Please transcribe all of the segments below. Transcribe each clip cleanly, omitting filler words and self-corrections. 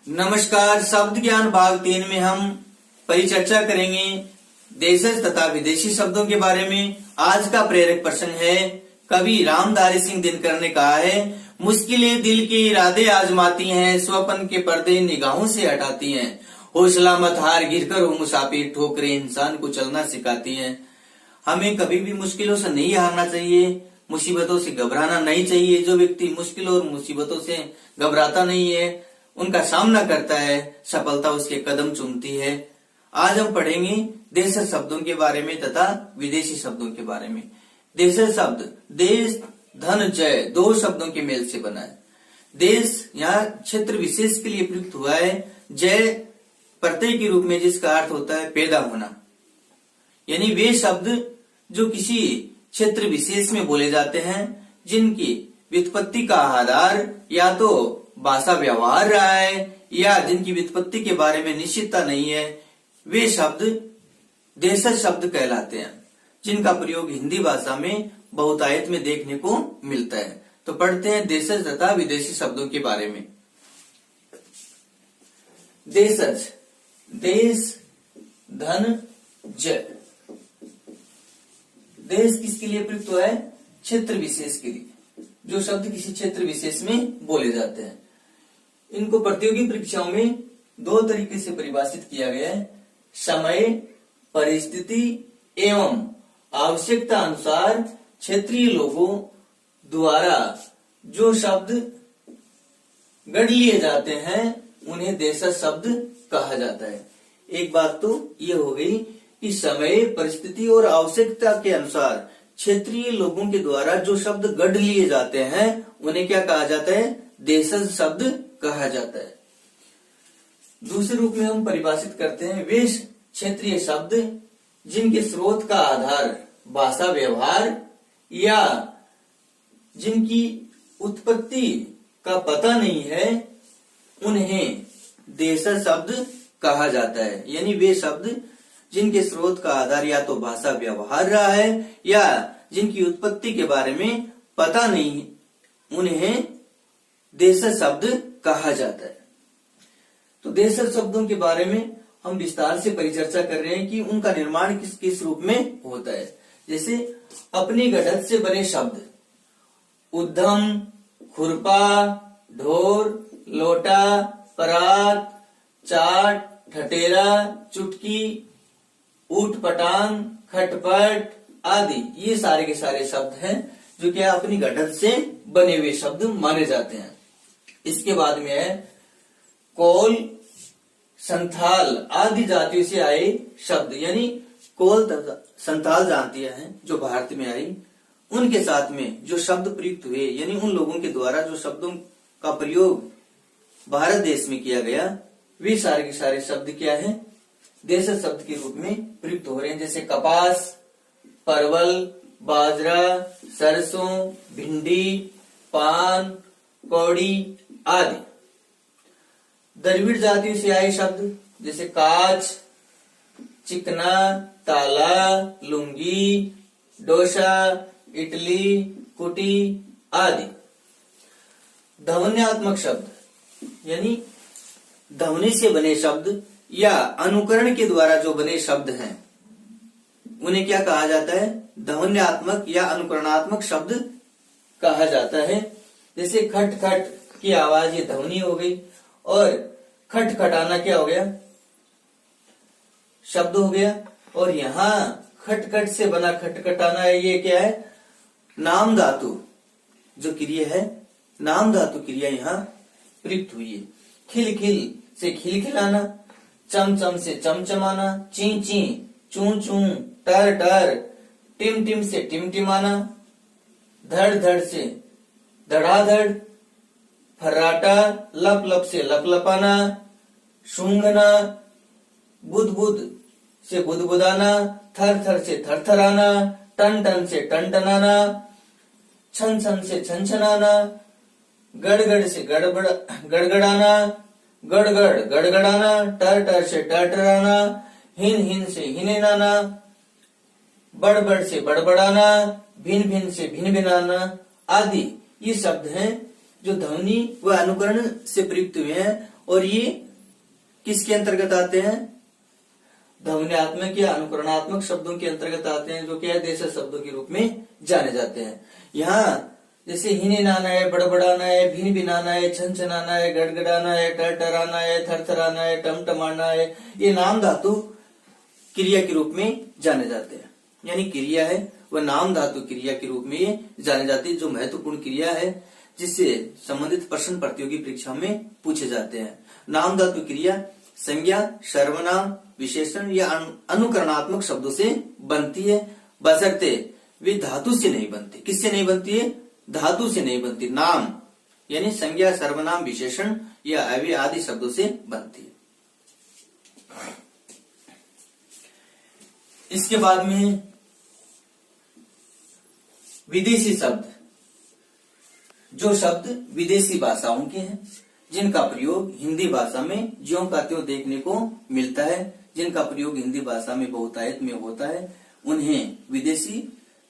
नमस्कार। शब्द ज्ञान भाग 3 में हम परिचर्चा करेंगे देशज तथा विदेशी शब्दों के बारे में। आज का प्रेरक प्रसंग है, कवि रामधारी सिंह दिनकर ने कहा है, मुश्किलें दिल के इरादे आजमाती हैं, स्वप्न के पर्दे निगाहों से हटाती हैं, हौसला मत हार गिरकर हो मुसाफिर, ठोकरें इंसान को चलना सिखाती हैं। हमें कभी भी मुश्किलों से नहीं हारना चाहिए, मुसीबतों से घबराना नहीं चाहिए। जो व्यक्ति मुश्किलों और मुसीबतों से घबराता नहीं है, उनका सामना करता है, सफलता उसके कदम चूमती है। आज हम पढ़ेंगे देशज शब्दों के बारे में तथा विदेशी शब्दों के बारे में। देशज शब्द देश, धन, जय दो शब्दों के मेल से बना है। देश यहाँ क्षेत्र विशेष के लिए प्रयुक्त हुआ है। जय प्रत्यय के रूप में, जिसका अर्थ होता है पैदा होना। यानी वे शब्द जो किसी क्षेत्र विशेष में बोले जाते हैं, जिनकी व्युत्पत्ति का आधार या तो भाषा व्यवहार रहा है या जिनकी व्युत्पत्ति के बारे में निश्चितता नहीं है, वे शब्द देशज शब्द कहलाते हैं, जिनका प्रयोग हिंदी भाषा में बहुतायत में देखने को मिलता है। तो पढ़ते हैं देशज तथा विदेशी शब्दों के बारे में। देशज, देश, धन, जय। देश किसके लिए प्रयुक्त हुआ है? क्षेत्र विशेष के लिए, जो शब्द किसी क्षेत्र विशेष में बोले जाते हैं। इनको प्रतियोगी परीक्षाओं में दो तरीके से परिभाषित किया गया है, समय, परिस्थिति एवं आवश्यकता अनुसार क्षेत्रीय लोगों द्वारा जो शब्द गढ़ लिए जाते हैं, उन्हें देशज शब्द कहा जाता है। एक बात तो ये हो गई कि समय, परिस्थिति और आवश्यकता के अनुसार क्षेत्रीय लोगों के द्वारा जो शब्द गढ़ लिए जाते हैं, उन्हें क्या कहा जाता है? देशज शब्द कहा जाता है। दूसरे रूप में हम परिभाषित करते हैं, वे क्षेत्रीय शब्द जिनके स्रोत का आधार भाषा व्यवहार या जिनकी उत्पत्ति का पता नहीं है, उन्हें देशज शब्द कहा जाता है। यानी वे शब्द जिनके स्रोत का आधार या तो भाषा व्यवहार रहा है या जिनकी उत्पत्ति के बारे में पता नहीं, उन्हें देशज शब्द कहा जाता है। तो देशज शब्दों के बारे में हम विस्तार से परिचर्चा कर रहे हैं कि उनका निर्माण किस किस रूप में होता है। जैसे अपनी गढ़त से बने शब्द उद्यम, खुरपा, ढोर, लोटा, परात, चाट, ठटेरा, चुटकी, ऊट पटांग, खटपट आदि, ये सारे के सारे शब्द हैं जो क्या अपनी गढ़त से बने हुए शब्द माने जाते हैं। इसके बाद में है कोल, संथाल आदि जातियों से आए शब्द, यानी कोल तथा संथाल जातियां हैं जो भारत में आई, उनके साथ में जो शब्द प्रयुक्त हुए, यानी उन लोगों के द्वारा जो शब्दों का प्रयोग भारत देश में किया गया, वे सारे के सारे शब्द क्या है? देशज शब्द के रूप में प्रयुक्त हो रहे हैं। जैसे कपास, परवल, बाजरा, सरसों, भिंडी, पान, कौड़ी आदि। द्रविड़ जातियों से आए शब्द जैसे काच, चिकना, ताला, लुंगी, डोसा, इडली, कुटी आदि। ध्वन्यात्मक शब्द यानी ध्वनि से बने शब्द या अनुकरण के द्वारा जो बने शब्द हैं, उन्हें क्या कहा जाता है? ध्वन्यात्मक या अनुकरणात्मक शब्द कहा जाता है। जैसे खट खट की आवाज, ये ध्वनि हो गई, और खट खटाना क्या हो गया? शब्द हो गया। और यहाँ खट खट से बना खटखटाना है, ये क्या है? नाम धातु जो क्रिया है, नाम धातु क्रिया यहाँ प्रयुक्त हुई है। खिल खिल से खिलखिलाना, चमचम से चमचमाना, ची ची, चू चू, टर टर, टिम टिम से टिमटिमाना, धड़ धड़ से धड़ाधड़, फर्राटा, लप लप से लपलपाना, सूंघना, बुद बुद से बुदबुदाना, थर थर से थरथराना, टन टन से टनटनाना, छन छन से छनछनाना, गड़गड़ से गड़गड़ाना, गड़गड़ गड़गड़ाना, टर टर से टरटराना, हिन हिन से हिनेनाना, बड़बड़ से बड़बड़ाना, भिन भिन से भिन भिनाना आदि। ये शब्द हैं जो ध्वनि व अनुकरण से प्रयुक्त हुए हैं और ये किसके अंतर्गत आते हैं? ध्वन्यात्मक या अनुकरणात्मक शब्दों के अंतर्गत आते हैं, जो क्या देशज शब्दों के रूप में जाने जाते हैं। यहाँ जैसे हिने नाना है, बड़बड़ाना है, भिन भिनाना है, छनछनाना है, गड़गड़ाना है, टरटराना है, थरथराना है, टमटमाना है, ये नाम धातु क्रिया के रूप में जाने जाते हैं। यानी क्रिया है वह नाम धातु क्रिया के रूप में ये जाने जाती है, जो महत्वपूर्ण क्रिया है जिससे संबंधित प्रश्न प्रतियोगी परीक्षा में पूछे जाते हैं। नाम धातु क्रिया संज्ञा, सर्वनाम, विशेषण या अनुकरणात्मक शब्दों से बनती है, बशर्ते वे धातु से नहीं बनती। किससे नहीं बनती है? धातु से नहीं बनती। नाम यानी संज्ञा, सर्वनाम, विशेषण या अव्यय आदि शब्दों से बनती है। इसके बाद में विदेशी शब्द, जो शब्द विदेशी भाषाओं के हैं, जिनका प्रयोग हिंदी भाषा में ज्यों का त्यों देखने को मिलता है, जिनका प्रयोग हिंदी भाषा में बहुतायत में होता है, उन्हें विदेशी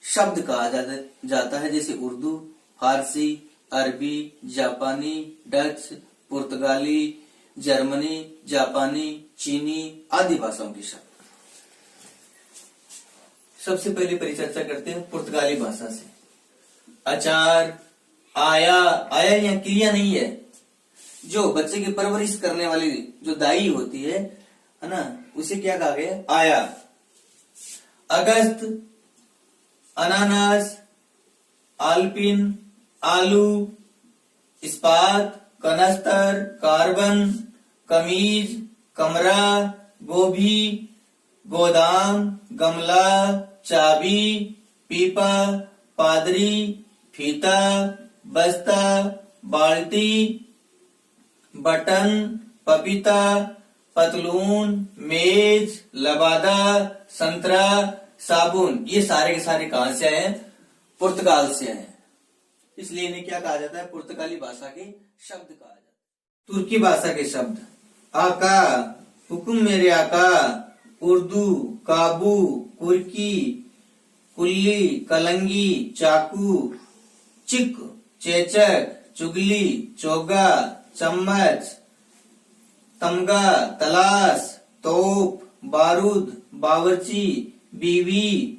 शब्द कहा जाता है। जैसे उर्दू, फारसी, अरबी, जापानी, डच, पुर्तगाली, जर्मनी, जापानी, चीनी आदि भाषाओं के शब्द। सबसे पहले परिचर्चा करते हैं पुर्तगाली भाषा से। अचार, आया, आया यहाँ क्रिया नहीं है, जो बच्चे की परवरिश करने वाली जो दाई होती है ना, उसे क्या कहा गया? आया। अगस्त, अनानास, आल्पिन, आलू, इस्पात, कनस्तर, कार्बन, कमीज, कमरा, गोभी, गोदाम, गमला, चाबी, पीपा, पादरी, फीता, बस्ता, बाल्टी, बटन, पपीता, पतलून, मेज, लबादा, संतरा, साबुन, ये सारे के सारे कहां से आए? पुर्तगाल से आए। इसलिए इन्हें क्या कहा जाता है? पुर्तगाली भाषा के शब्द कहा जाता है। तुर्की भाषा के शब्द आका, हुक्म मेरे आका, उर्दू, काबू, कुर्की, कुल्ली, कलंगी, चाकू, चिक, चेचक, चुगली, चोगा, चम्मच, तमगा, तलाश, तोप, बारूद, बावर्ची, बीवी,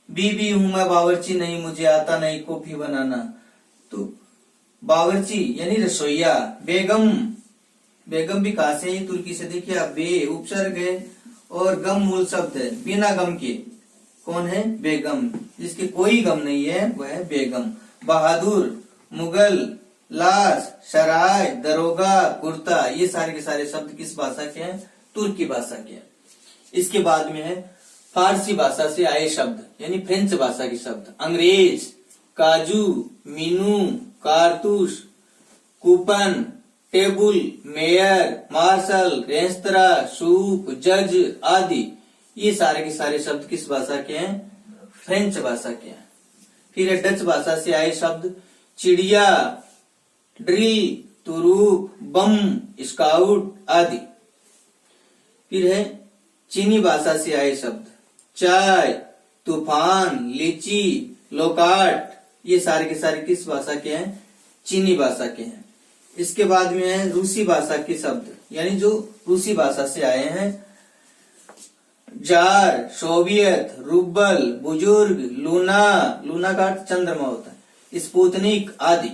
बीबी हूं मैं, बावर्ची नहीं, मुझे आता नहीं कॉफी बनाना। तो बावर्ची यानी रसोईया। बेगम, बेगम भी कहा से? तुर्की से। देखिए आप, बे उपसर्ग है और गम मूल शब्द है, बिना गम के। कौन है? बेगम। जिसके कोई गम नहीं है वह है बेगम। बहादुर, मुगल, लाश, सराय, दरोगा, कुर्ता, ये सारे के सारे शब्द किस भाषा के हैं? तुर्की भाषा के हैं। इसके बाद में है फारसी भाषा से आए शब्द, यानी फ्रेंच भाषा के शब्द। अंग्रेज, काजू, मीनू, कारतूस, coupon, table, mayor, marshal, restaurant, soup, जज आदि, ये सारे के सारे शब्द किस भाषा के हैं? फ्रेंच भाषा के हैं। फिर है डच भाषा से आए शब्द चिड़िया, ड्रिल, तुरूप, बम, स्काउट आदि। फिर है चीनी भाषा से आए शब्द चाय, तूफान, लीची, लोकाट, ये सारे के सारे किस भाषा के हैं? चीनी भाषा के हैं। इसके बाद में है रूसी भाषा के शब्द, यानी जो रूसी भाषा से आए हैं। जार, सोवियत, रूबल, बुजुर्ग, लूना, लूना का अर्थ चंद्रमा होता है, स्पुतनिक आदि।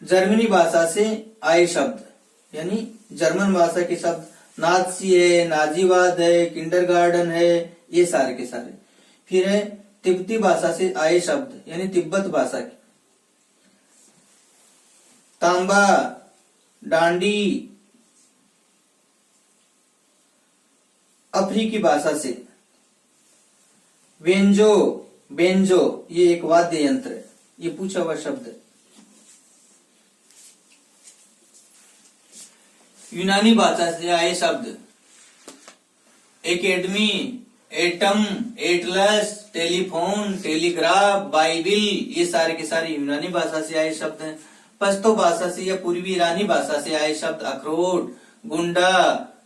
जर्मनी भाषा से आए शब्द, यानी जर्मन भाषा के शब्द नाजी है, नाजीवाद है, किंडरगार्टन है, ये सारे के सारे। फिर है तिब्बती भाषा से आए शब्द, यानी तिब्बत भाषा के तांबा, डांडी। अफ्रीकी भाषा से वेंजो, बेंजो, ये एक वाद्य यंत्र है, ये पूछा हुआ शब्द है। यूनानी भाषा से आए शब्द academy, atom, Atlas, telephone, telegraph, Bible, ये सारे के सारे यूनानी भाषा से आए शब्द हैं। पश्तो भाषा से या पूर्वी ईरानी भाषा से आए शब्द अखरोट, गुंडा,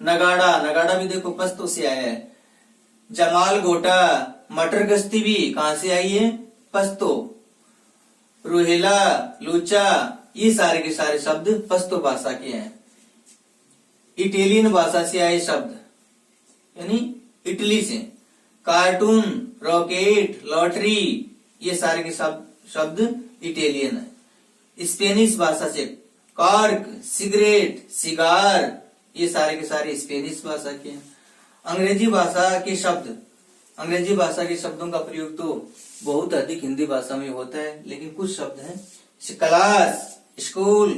नगाड़ा, नगाड़ा भी देखो पश्तो से आया है। जमाल घोटा, मटर गश्ती भी कहां से आई है? पश्तो। रुहेला, लूचा, ये सारे के सारे शब्द पश्तो भाषा के हैं। इटालियन भाषा से आए शब्द यानी इटली से। कार्टून, रॉकेट, लॉटरी, ये सारे के शब्द इटालियन है। स्पेनिश भाषा से कॉर्क, सिगरेट, सिगार, ये सारे के सारे स्पेनिश भाषा के हैं। अंग्रेजी भाषा के शब्दों का प्रयोग तो बहुत अधिक हिंदी भाषा में होता है, लेकिन कुछ शब्द हैं जैसे class, school,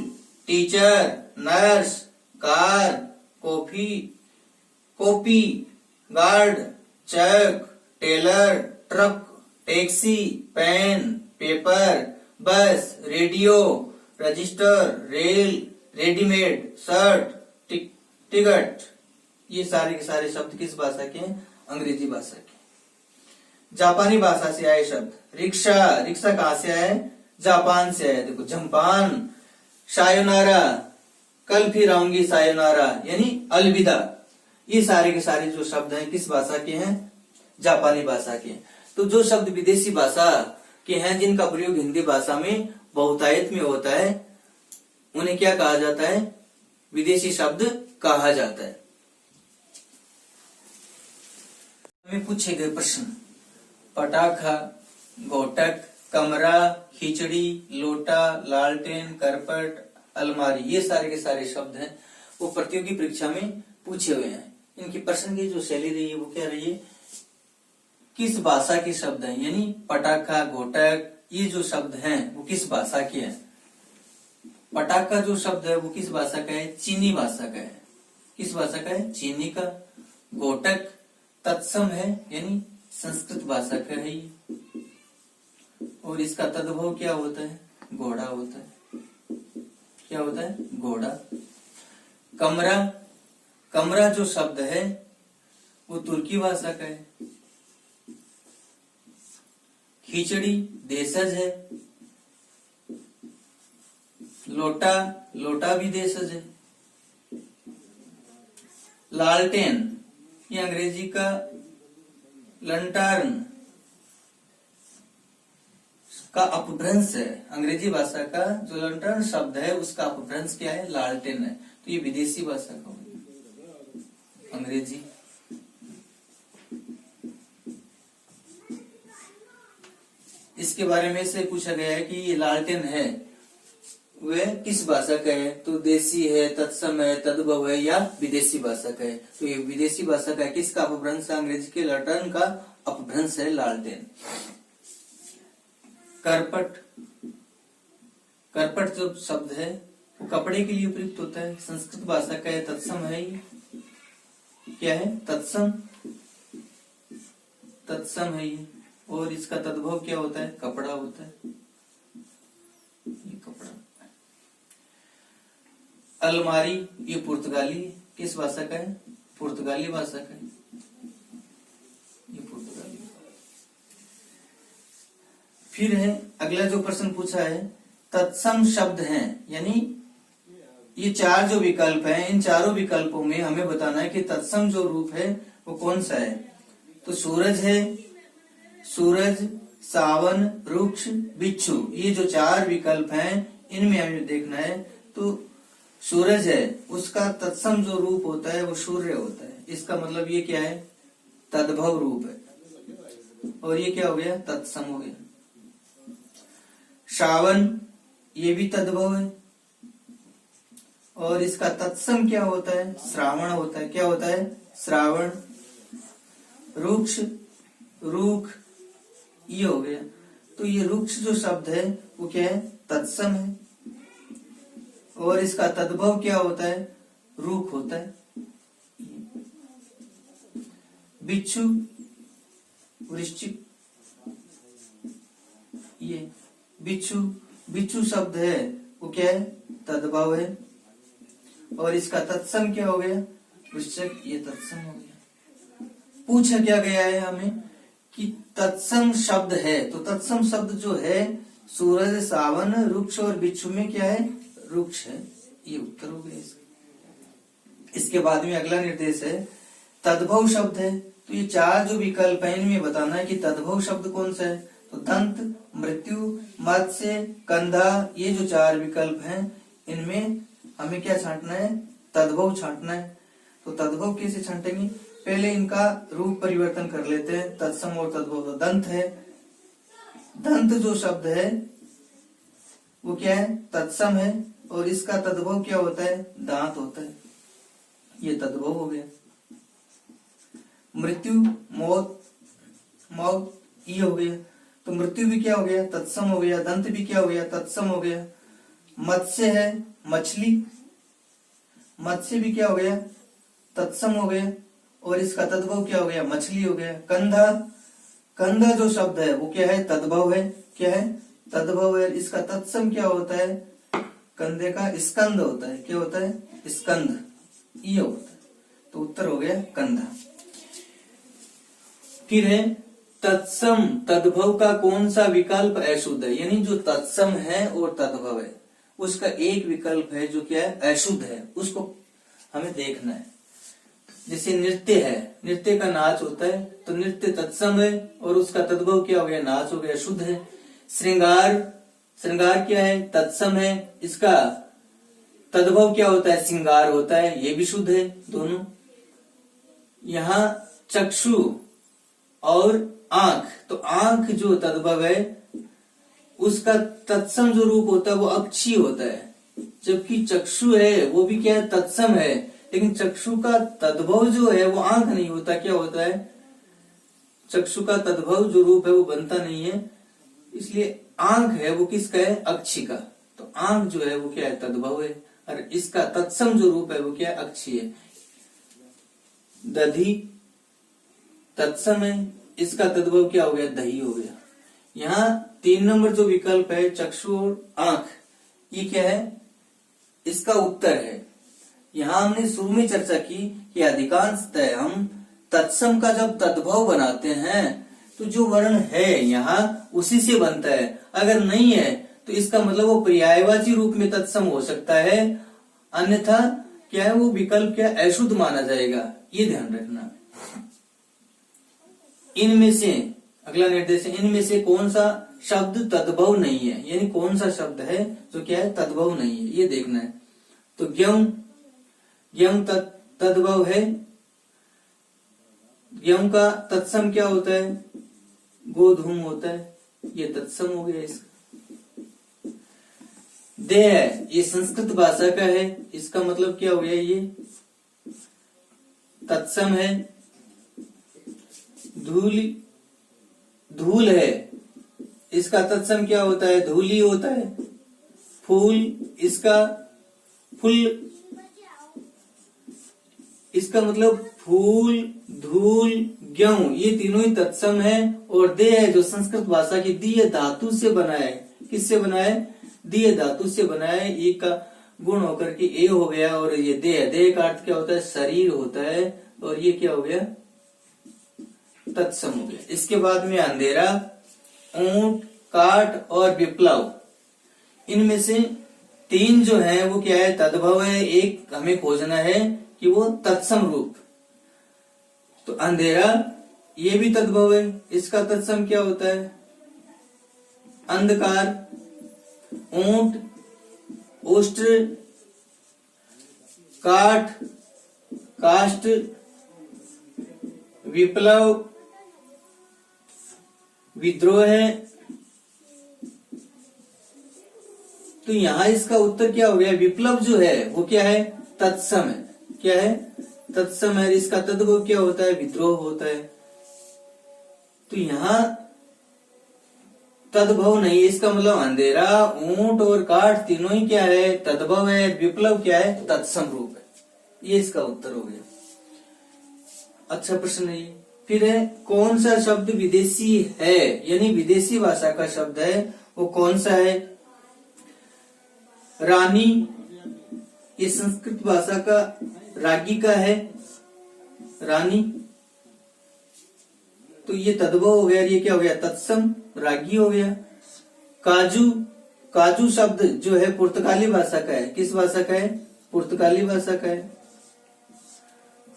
teacher, nurse, car, copy, guard, chalk, tailor, truck, taxi, pen, paper, bus, radio, register, rail, readymade, shirt, ticket, ये सारे के सारे शब्द किस भाषा के हैं? अंग्रेजी भाषा के। जापानी भाषा से आए शब्द रिक्शा कहां से आया है? जापान से आया। देखो जंपान, सायोनारा, कल फिर आऊंगी, सायोनारा यानी अलविदा, ये सारे के सारे जो शब्द हैं किस भाषा के हैं? जापानी भाषा के। तो जो शब्द विदेशी भाषा के हैं जिनका प्रयोग हिंदी भाषा में बहुतायत में होता है, उन्हें क्या कहा जाता है? विदेशी शब्द कहा जाता है। हमें पूछे गए प्रश्न: पटाखा, घोटक, कमरा, खिचड़ी, लोटा, लालटेन, करपट, अलमारी, ये सारे के सारे शब्द हैं वो प्रतियोगी परीक्षा में पूछे हुए हैं। इनकी प्रश्न की जो शैली रही है वो क्या रही है? किस भाषा के शब्द हैं, यानी पटाखा, घोटक, ये जो शब्द हैं वो किस भाषा के हैं? पटाखा जो शब्द है वो किस भाषा का है? चीनी भाषा का है। किस भाषा का है? चीनी का। घोटक तत्सम है यानी संस्कृत भाषा का है ये, और इसका तद्भव क्या होता है? घोड़ा होता है। क्या होता है? घोड़ा। कमरा जो शब्द है वो तुर्की भाषा का है। खिचड़ी देशज है। लोटा भी देशज है। लालटेन ये अंग्रेजी का लंटार्न का अपभ्रंश है। अंग्रेजी भाषा का जो लंटार्न शब्द है उसका अपभ्रंश क्या है? लालटेन है। तो ये विदेशी भाषा का होगा, अंग्रेजी। इसके बारे में से पूछा गया है कि ये लालटेन है वह किस भाषा का है? तो देसी है, तत्सम है, तद्भव है या विदेशी भाषा का है? तो ये विदेशी भाषा का है। किसका अपभ्रंश? अंग्रेजी के लंटार्न का अपभ्रंश है लालटेन। करपट जो शब्द है वो कपड़े के लिए प्रयुक्त होता है। संस्कृत भाषा का है, तत्सम है। ये क्या है? तत्सम है ये, और इसका तद्भव क्या होता है? कपड़ा होता है। ये कपड़ा। अलमारी ये पुर्तगाली, किस भाषा का है? पुर्तगाली भाषा का है। ये पुर्तगाली। फिर है अगला जो प्रश्न पूछा है, तत्सम शब्द हैं, यानी ये चार जो विकल्प हैं इन चारों विकल्पों में हमें बताना है कि तत्सम जो रूप है वो कौन सा है। तो सूरज है, सूरज, सावन, वृक्ष, बिच्छू, ये जो चार विकल्प हैं इनमें हमें देखना है। तो सूरज है उसका तत्सम जो रूप होता है वो सूर्य होता है। इसका मतलब ये क्या है? तद्भव रूप है, और ये क्या हो गया? तत्सम हो गया। सावन ये भी तद्भव है, और इसका तत्सम क्या होता है? श्रावण होता है। क्या होता है? श्रावण। रुक्ष, रुख, ये हो गया। तो ये रुक्ष जो शब्द है वो क्या है? तत्सम है, और इसका तद्भव क्या होता है? रुख होता है। बिच्छू, वृश्चिक, ये बिच्छू शब्द है वो क्या है? तद्भव है, और इसका तत्सम क्या हो गया? वृश्चिक, ये तत्सम हो गया। पूछा क्या गया है हमें कि तत्सम शब्द है, तो तत्सम शब्द जो है सूरज, सावन, वृक्ष और बिच्छू में क्या है? वृक्ष है। ये उत्तर हो गया इसका। इसके बाद में अगला निर्देश है तद्भव शब्द है। तो ये चार जो विकल्प है इनमें बताना है कि तद्भव शब्द कौन सा है। तो दंत, मृत्यु, मत्स्य, कंधा, ये जो 4 विकल्प हैं इनमें हमें क्या छांटना है? तद्भव छांटना है। तो तद्भव कैसे छांटेंगे? पहले इनका रूप परिवर्तन कर लेते हैं, तत्सम और तद्भव। तो दंत है, दंत जो शब्द है वो क्या है? तत्सम है, और इसका तद्भव क्या होता है? दांत होता है। ये तद्भव हो गया। मृत्यु, मौत, मौत ये हो गया। तो मृत्यु भी क्या हो गया? तत्सम हो गया। दंत भी क्या हो गया? तत्सम हो गया। मत्स्य है, मछली, मत्स्य भी क्या हो गया? तत्सम हो गया, और इसका तद्भव क्या हो गया? मछली हो गया। कंधा, कंधा जो शब्द है वो क्या है? तद्भव है। क्या है? तद्भव है। इसका तत्सम क्या होता है? कंधे का स्कंद होता है। क्या होता है? स्कंद ये होता है। तो उत्तर हो गया कंधा। फिर है तत्सम तद्भव का कौन सा विकल्प अशुद्ध है? यानी जो तत्सम है और तद्भव है उसका एक विकल्प है जो क्या है? अशुद्ध है। उसको हमें देखना है। जैसे नृत्य है, नृत्य का नाच होता है, तो नृत्य तत्सम है और उसका तद्भव क्या हो गया? नाच हो गया, शुद्ध है। श्रृंगार, श्रृंगार क्या है? तत्सम है, इसका तद्भव क्या होता है? श्रृंगार होता है, ये भी शुद्ध है दोनों। यहाँ चक्षु और आंख, तो आंख जो तद्भव है उसका तत्सम जो रूप होता है वो अक्षी होता है, जबकि चक्षु है वो भी क्या है? तत्सम है, लेकिन चक्षु का तद्भव जो है वो आंख नहीं होता। क्या होता है? चक्षु का तद्भव जो रूप है वो बनता नहीं है, इसलिए आंख है वो किसका है? अक्षी का। तो आंख जो है वो क्या है? तद्भव है, और इसका तत्सम जो रूप है वो क्या है? अक्षी है। दधी तत्सम है, इसका तद्भव क्या हो गया? दही हो गया। यहाँ 3 नंबर जो विकल्प है चक्षु और आंख, ये क्या है? इसका उत्तर है। यहाँ हमने शुरू में चर्चा की कि अधिकांशतः हम तत्सम का जब तद्भव बनाते हैं तो जो वर्ण है यहाँ उसी से बनता है। अगर नहीं है तो इसका मतलब वो पर्यायवाची रूप में तत्सम हो सकता है, अन्यथा क्या है? वो विकल्प क्या? अशुद्ध माना जाएगा। ये ध्यान रखना। इनमें से अगला निर्देश है, इनमें से कौन सा शब्द तद्भव नहीं है? यानी कौन सा शब्द है जो क्या है? तद्भव नहीं है, ये देखना है। तो ज्ञम, ज्ञम तद्भव है। ज्ञम का तत्सम क्या होता है? गोधूम होता है, ये तत्सम हो गया इसका। देह, ये संस्कृत भाषा का है, इसका मतलब क्या हो गया? ये तत्सम है। धूल, धूल है, इसका तत्सम क्या होता है? धूली होता है। फूल, इसका फूल, इसका मतलब फूल, धूल, गेहूं, ये तीनों ही तत्सम है। और देह है जो संस्कृत भाषा की दीय धातु से बना है। किससे बना है? दीय धातु से बना है। ई का गुण होकर के ए हो गया, और ये देह, देह का अर्थ क्या होता है? शरीर होता है, और ये क्या हो गया? तत्सम हो गया। इसके बाद में अंधेरा, ऊंट, काट और विप्लव, इनमें से 3 जो है वो क्या है? तद्भव है। एक हमें खोजना है कि वो तत्सम रूप। तो अंधेरा ये भी तद्भव है, इसका तत्सम क्या होता है? अंधकार। ऊंट, उष्ट्र, काठ, काष्ठ, विप्लव, विद्रोह है। तो यहां इसका उत्तर क्या हो गया? विप्लव जो है वो क्या है? तत्सम है। क्या है? तत्सम है। इसका तद्भव क्या होता है? विद्रोह होता है। तो यहां तद्भव नहीं है, इसका मतलब अंधेरा, ऊंट और काठ तीनों ही क्या है? तद्भव है। विप्लव क्या है? तत्सम रूप है। ये इसका उत्तर हो गया। अच्छा प्रश्न है ये। फिर है कौन सा शब्द विदेशी है? यानी विदेशी भाषा का शब्द है, वो कौन सा है? रानी, ये संस्कृत भाषा का रागी का है, रानी। तो ये तद्भव हो गया, ये क्या हो गया? तत्सम, रागी हो गया। काजू, काजू शब्द जो है पुर्तगाली भाषा का है। किस भाषा का है? पुर्तगाली भाषा का है।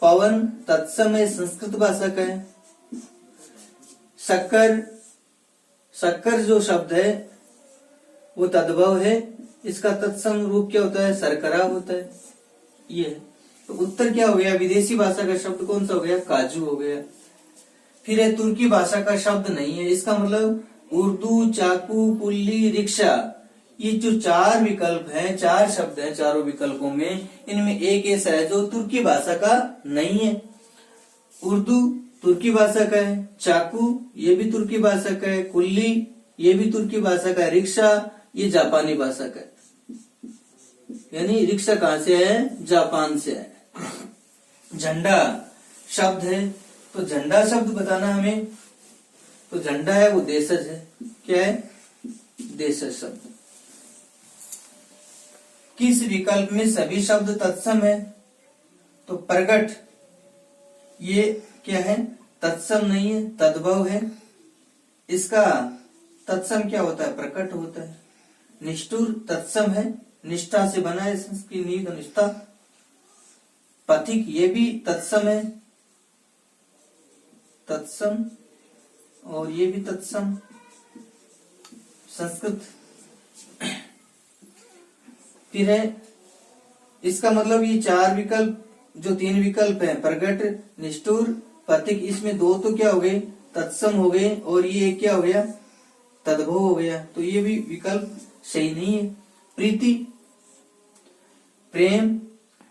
पवन तत्सम है, संस्कृत भाषा का है। शक्कर, शक्कर जो शब्द है वो तद्भव है, इसका तत्सम रूप क्या होता है, शर्करा होता है। ये है। तो उत्तर क्या हो गया, विदेशी भाषा का शब्द कौन सा हो गया, काजू हो गया। फिर है तुर्की भाषा का शब्द नहीं है, इसका मतलब उर्दू, चाकू, कुल्ली, रिक्शा, ये जो चार विकल्प हैं, चार शब्द हैं, चारों विकल्पों में इनमें एक ऐसा है जो तुर्की भाषा का नहीं है। उर्दू तुर्की भाषा का है, चाकू ये भी तुर्की भाषा का है, कुल्ली ये भी तुर्की भाषा का है, रिक्शा ये जापानी भाषा का है। यानी रिक्शा कहां से है, जापान से है। झंडा शब्द है, तो झंडा शब्द बताना हमें, तो झंडा है वो देशज है। क्या है, देशज शब्द। किस विकल्प में सभी शब्द तत्सम है, तो प्रगट ये क्या है, तत्सम नहीं है, तद्भव है। इसका तत्सम क्या होता है, प्रकट होता है। निष्ठुर तत्सम है, निष्ठा से बना है, इसकी नींव निष्ठा। पथिक ये भी तत्सम है, तत्सम, और ये भी तत्सम। संस्कृत फिर है, इसका मतलब ये चार विकल्प, जो तीन विकल्प हैं, प्रगट, निष्ठुर, पथिक, इसमें दो तो क्या हो गए, तत्सम हो गए, और ये एक क्या हो गया, तद्भव हो गया। तो ये भी विकल्प सही नहीं है। प्रीति, प्रेम,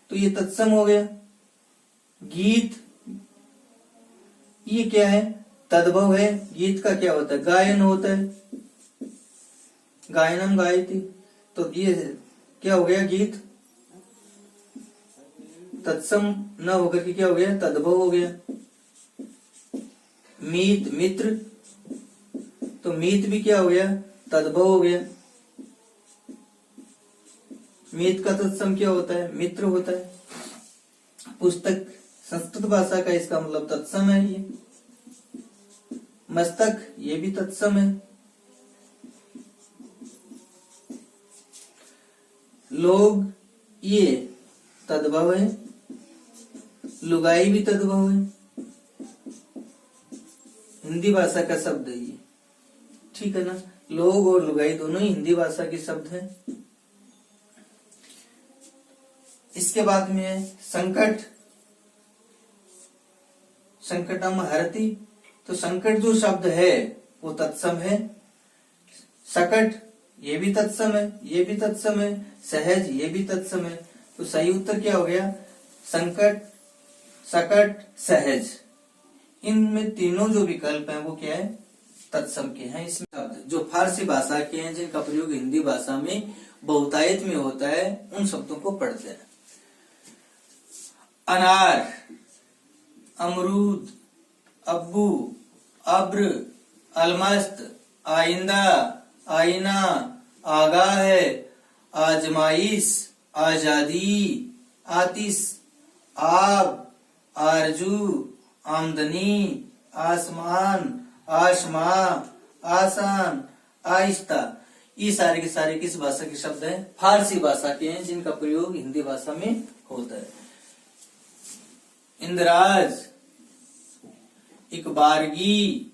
तो ये तत्सम हो गया। गीत ये क्या है, तद्भव है। गीत का क्या होता है, गायन होता है, गायनम गायति, तो ये क्या हो गया, गीत। तत्सम न होकर के क्या हो गया, तद्भव हो गया। मीत मित्र, तो मीत भी क्या हो गया, तद्भव हो गया। मीत का तत्सम क्या होता है, मित्र होता है। पुस्तक संस्कृत भाषा का, इसका मतलब तत्सम है ये। मस्तक ये भी तत्सम है। लोग ये तद्भव है। लुगाई भी तद्भव है, हिंदी भाषा का शब्द है ये, ठीक है ना। लोग और लुगाई दोनों ही हिंदी भाषा के शब्द हैं। इसके बाद में है संकट, संकटम हरति, तो संकट जो शब्द है वो तत्सम है। सकट ये भी तत्सम है, ये भी तत्सम है। सहज ये भी तत्सम है। तो सही उत्तर क्या हो गया, संकट, सकट, सहज। इनमें तीनों जो विकल्प हैं वो क्या है, तत्सम के हैं। इसमें शब्द जो फारसी भाषा के हैं, जिनका प्रयोग हिंदी भाषा में बहुतायत में होता है, उन शब्दों को पढ़ते हैं। अनार, अमरूद, अब्बू, अब्र, अलमस्त, आइंदा, आईना, आगाह है, आजमाइश, आजादी, आतिश, आब, आरजू, आमदनी, आसमान, आसमा, आसान, आहिस्ता। ये सारे के सारे किस भाषा के शब्द हैं, फारसी भाषा के हैं, जिनका प्रयोग हिंदी भाषा में होता है। इंदराज, इकबारगी,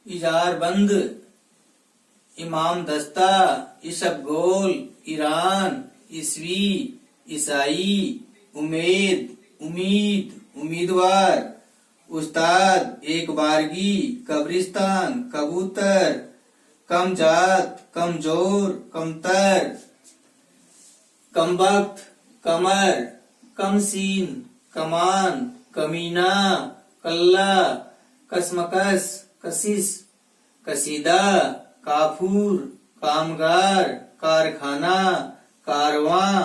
इजारबंद, इमाम दस्ता, इसबगोल, ईरान, ईसवी, ईसाई, उम्मीद, उम्मीद, उम्मीदवार, उस्ताद, एक बारगी, कब्रिस्तान, कबूतर, कम जात, कमजोर, कमतर, कमबख्त, कमर, कमसीन, कमान, कमीना, कल्ला, कसमकस, कशिश, कसीदा, काफूर, कामगार, कारखाना, कारवां,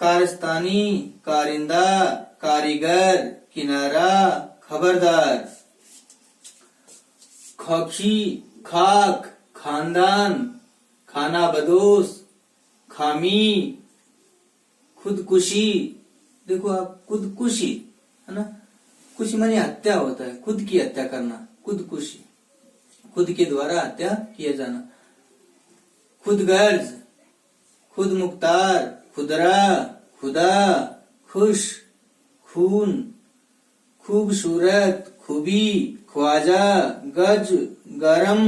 कारस्तानी, कारिंदा, कारीगर, किनारा, खबरदार। खाकी, खाक, खानदान, खाना बदोश, खामी, खुदकुशी। देखो आप, खुदकुशी है ना, कुशी माने हत्या होता है, खुद की हत्या करना, खुदकुशी, खुद के द्वारा हत्या किया जाना। खुदगर्ज, खुद मुख्तार, खुदरा, खुदा, खुश, खून, खूबसूरत, खूबी, ख्वाजा, गज, गरम,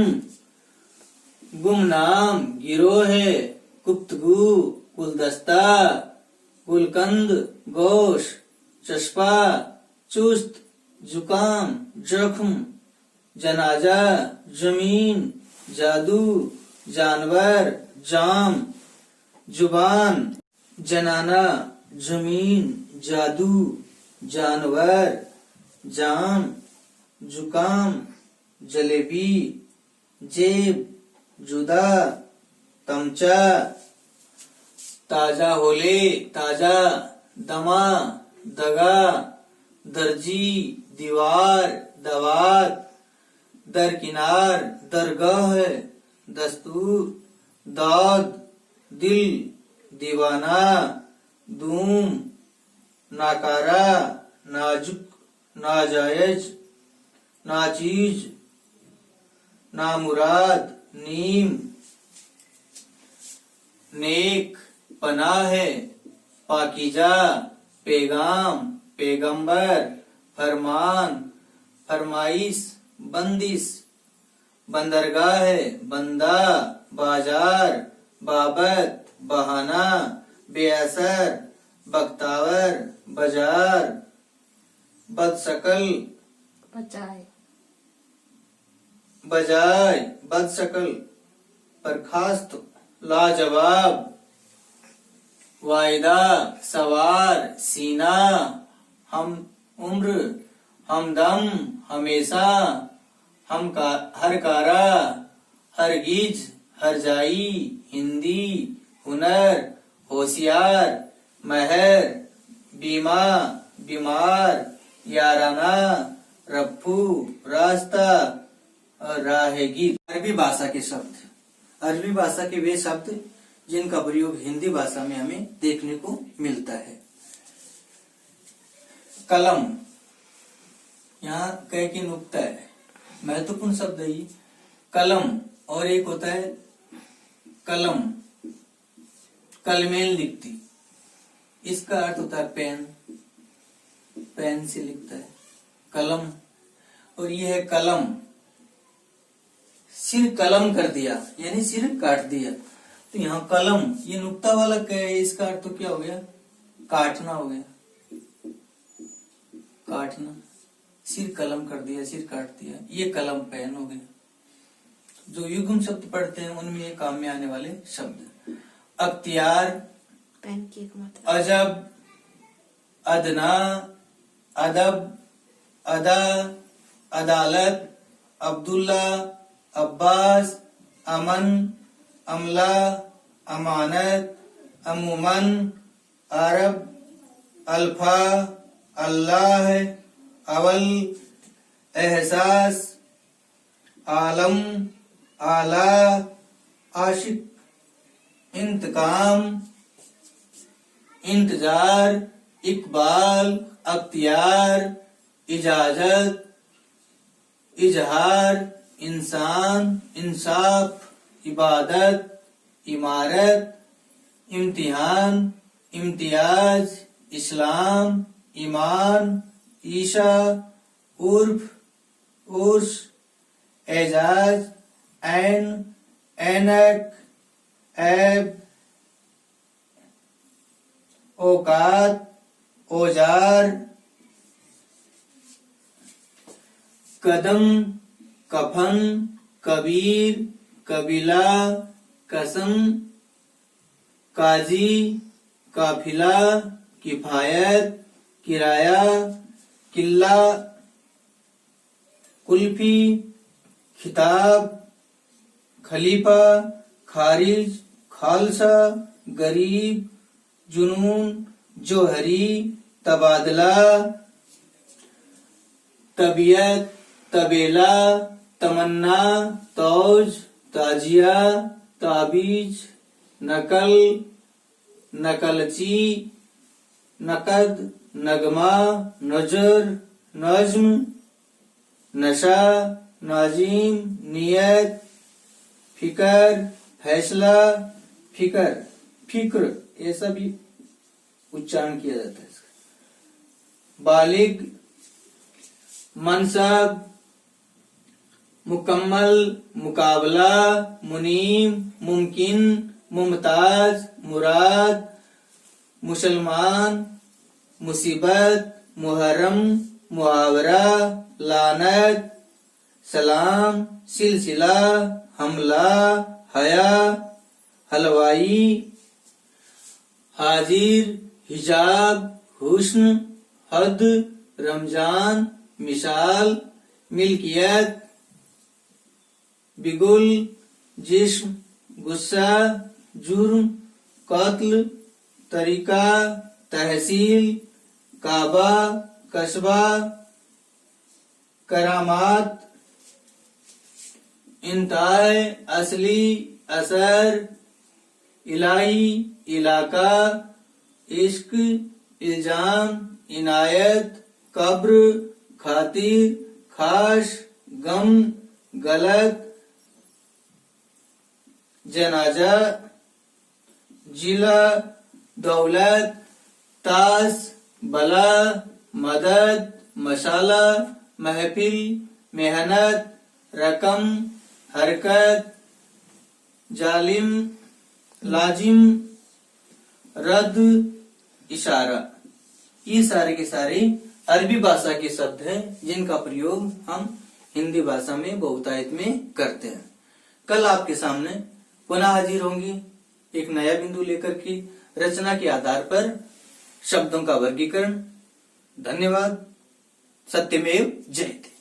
गुमनाम, गिरोह, गुफ्तगू, गुलदस्ता, गुलकंद, गोश, चस्पा, चुस्त, जुकाम, जख्म, जनाजा, जमीन, जादू, जानवर, जाम, जुबान, जनाना, जमीन, जादू, जानवर, जाम, जुकाम, जलेबी, जेब, जुदा, तमचा, ताजा होले, ताजा, दमा, दगा, दर्जी, दीवार, दवात, दरकिनार, दरगाह, दस्तूर, दाद, दिल, दीवाना, दूम, नाकारा, नाजुक, नाजायज, नाचीज, नामुराद, नीम, नेक, पनाह, पाकीजा, पैगाम, पैगंबर, फरमान, फरमाइश, बंदिश, बंदरगाह, बंदा, बाजार, बाबत, बहाना, बेअसर, बख्तावर, बाजार, बदशकल, बजाय, बदशकल, बर्खास्त, लाजवाब, वायदा, सवार, सीना, हम उम्र, हमदम, हमेशा, हर कारा, हरगिज, हरजाई, हिंदी, हुनर, होशियार, महर, बीमा, बीमार, याराना, रफ्फू, रास्ता और राहगीर। अरबी भाषा के शब्द, अरबी भाषा के वे शब्द जिनका प्रयोग हिंदी भाषा में हमें देखने को मिलता है। कलम, यहाँ कह के नुक्ता है, महत्वपूर्ण शब्द है ये कलम। और एक होता है कलम, कलमें लिखती, इसका अर्थ होता है पेन, पेन से लिखता है कलम। और ये है कलम, सिर कलम कर दिया यानी सिर काट दिया। तो यहाँ कलम, ये नुक्ता वाला क्या है, इसका अर्थ तो क्या हो गया, काटना हो गया, काटना, सिर कलम कर दिया, सिर काट दिया, ये कलम पेन हो गया। जो युग्म शब्द पढ़ते हैं उनमें ये काम में आने वाले शब्द। अख्तियार, पेन की एक मात्रा, अजब, अदना, अदब, अदा, अदालत, अब्दुल्ला, अब्बास, अमन, अमला, अमानत, अमूमन, अरब, अल्फा, अल्लाह, अवल, एहसास, आलम, आला, आशिक, इंतकाम, इंतजार, इकबाल, अख्तियार, इजाजत, इजहार, इंसान, इंसाफ, इबादत, इमारत, इम्तिहान, इम्तियाज, इस्लाम, ईमान, ईशा, उर्फ, उर्स, एजाज, ऐन, ऐनक, ऐब, औकात, औजार, कदम, कफन, कबीर, कबीला, कसम, काजी, काफिला, किफायत, किराया, किल्ला, कुल्फी, खिताब, खलीफा, खारिज, खालसा, गरीब, जुनून, जोहरी, तबादला, तबीयत, तबेला, तमन्ना, तौज, ताजिया, ताबीज, नकल, नकलची, नकद, नगमा, नजर, नज्म, नशा, नाजिम, नियत, फिकर, फैसला, फिकर, फिक्र, ये सभी उच्चारण किया जाता है इसका। बालिग, मनसब, मुकम्मल, मुकाबला, मुनीम, मुमकिन, मुमताज, मुराद, मुसलमान, मुसीबत, मुहर्रम, मुहावरा, लानत, सलाम, सिलसिला, हमला, हया, हलवाई, हाजिर, हिजाब, हुस्न, हद, रमजान, मिसाल, मिल्कियत, बिगुल, जिस्म, गुस्सा, जुर्म, कत्ल, तरीका, तहसील, काबा, कस्बा, करामात, इंताए, असली, असर, इलाही, इलाका, इश्क, इल्जाम, इनायत, कब्र, खातिर, खास, गम, गलत, जनाजा, जिला, दौलत, तास, बला, मदद, मसाला, महफिल, मेहनत, रकम, हरकत, जालिम, लाजिम, रद, इशारा। ये सारे के सारे अरबी भाषा के शब्द हैं जिनका प्रयोग हम हिंदी भाषा में बहुतायत में करते हैं। कल आपके सामने पुनः हाजिर होंगी एक नया बिंदु लेकर के रचना के आधार पर शब्दों का वर्गीकरण। धन्यवाद। सत्यमेव जयते।